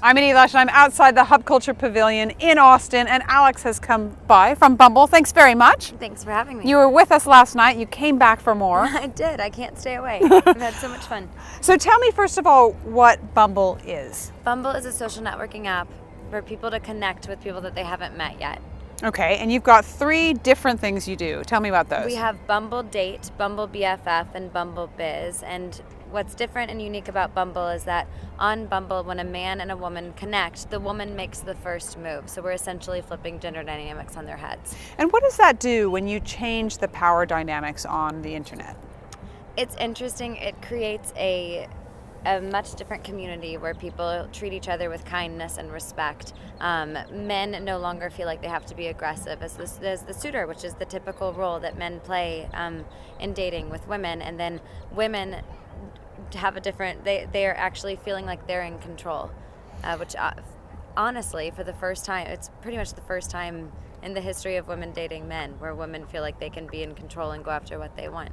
I'm Edie Lush, and I'm outside the Hub Culture Pavilion in Austin, and Alex has come by from Bumble. Thanks very much. Thanks for having me. You were with us last night. You came back for more. I did. I can't stay away. I've had so much fun. So tell me, first of all, what Bumble is. Bumble is a social networking app for people to connect with people that they haven't met yet. Okay, and you've got 3 different things you do. Tell me about those. We have Bumble Date, Bumble BFF, and Bumble Biz. And what's different and unique about Bumble is that on Bumble, when a man and a woman connect, the woman makes the first move. So we're essentially flipping gender dynamics on their heads. And what does that do when you change the power dynamics on the internet? It's interesting. It creates a much different community where people treat each other with kindness and respect. Men no longer feel like they have to be aggressive as the suitor, which is the typical role that men play in dating with women. And then women have a different, they are actually feeling like they're in control, which honestly, for the first time, it's pretty much the first time in the history of women dating men where women feel like they can be in control and go after what they want.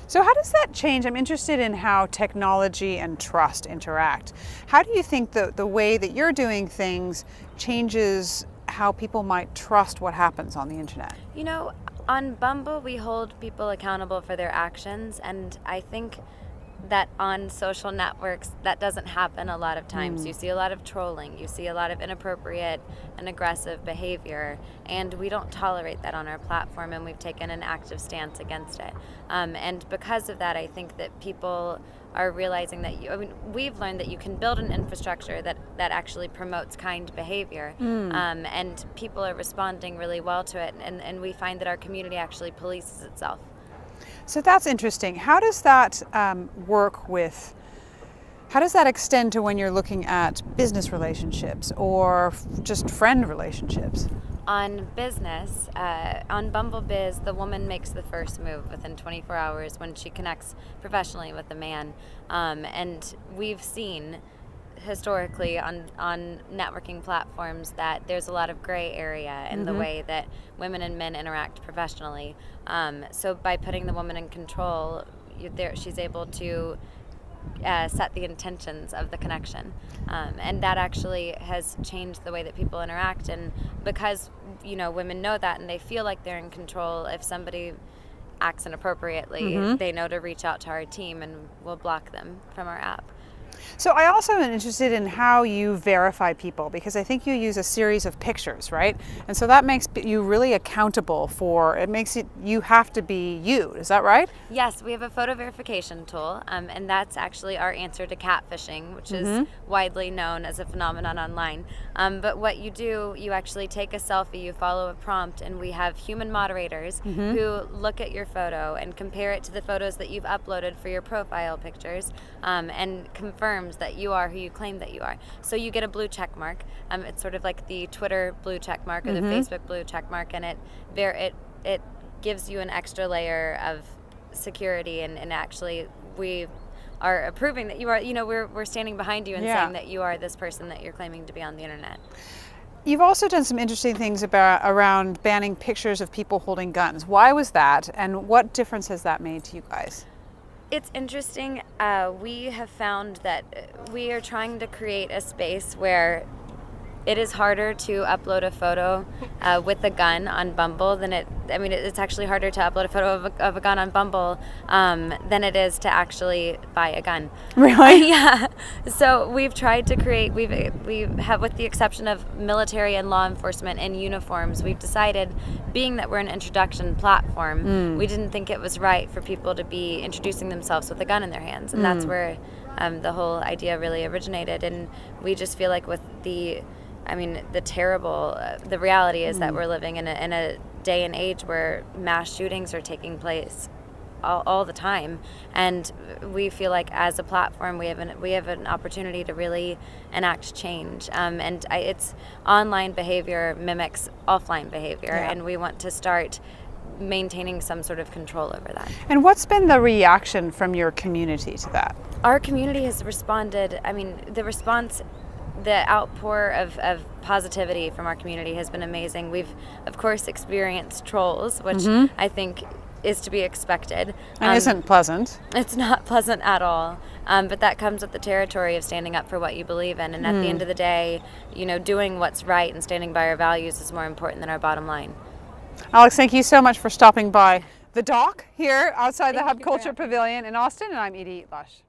So how does that change? I'm interested in how technology and trust interact. How do you think the way that you're doing things changes how people might trust what happens on the internet? You know, on Bumble, we hold people accountable for their actions, and I think that on social networks that doesn't happen a lot of times. You see a lot of trolling, you see a lot of inappropriate and aggressive behavior, and we don't tolerate that on our platform, and we've taken an active stance against it. And because of that, I think that people are realizing that we've learned that you can build an infrastructure that actually promotes kind behavior, and people are responding really well to it, and we find that our community actually polices itself. So that's interesting. How does that how does that extend to when you're looking at business relationships or just friend relationships? On business, on Bumble Biz, the woman makes the first move within 24 hours when she connects professionally with a man. And we've seen historically on networking platforms that there's a lot of gray area in the way that women and men interact professionally. So by putting the woman in control, she's able to set the intentions of the connection. And that actually has changed the way that people interact. And because, women know that and they feel like they're in control, if somebody acts inappropriately, they know to reach out to our team and we'll block them from our app. So I also am interested in how you verify people, because I think you use a series of pictures, right? And so that makes you really accountable you have to be you. Is that right? Yes, we have a photo verification tool, and that's actually our answer to catfishing, which is widely known as a phenomenon online. But what you do, you actually take a selfie, you follow a prompt, and we have human moderators who look at your photo and compare it to the photos that you've uploaded for your profile pictures, and confirms that you are who you claim that you are. So you get a blue check mark. It's sort of like the Twitter blue check mark or the Facebook blue check mark, and it gives you an extra layer of security, and actually we are approving that you are, we're standing behind you and saying that you are this person that you're claiming to be on the internet. You've also done some interesting things around banning pictures of people holding guns. Why was that, and what difference has that made to you guys? It's interesting. We have found that we are trying to create a space where it is harder to upload a photo with a gun on Bumble than it's actually harder to upload a photo of a gun on Bumble than it is to actually buy a gun. Really? Yeah. So we've tried to create, we have, with the exception of military and law enforcement in uniforms, we've decided, being that we're an introduction platform, we didn't think it was right for people to be introducing themselves with a gun in their hands. And that's where the whole idea really originated. And we just feel like with the reality is that we're living in a day and age where mass shootings are taking place all the time, and we feel like as a platform we have an opportunity to really enact change. It's online behavior mimics offline behavior, and we want to start maintaining some sort of control over that. And what's been the reaction from your community to that? Our community has responded. The outpour of positivity from our community has been amazing. We've, of course, experienced trolls, which I think is to be expected. And isn't pleasant. It's not pleasant at all. But that comes with the territory of standing up for what you believe in. And at the end of the day, doing what's right and standing by our values is more important than our bottom line. Alex, thank you so much for stopping by the dock here outside the Thank Hub you for Culture having me. Pavilion in Austin. And I'm Edie Lush.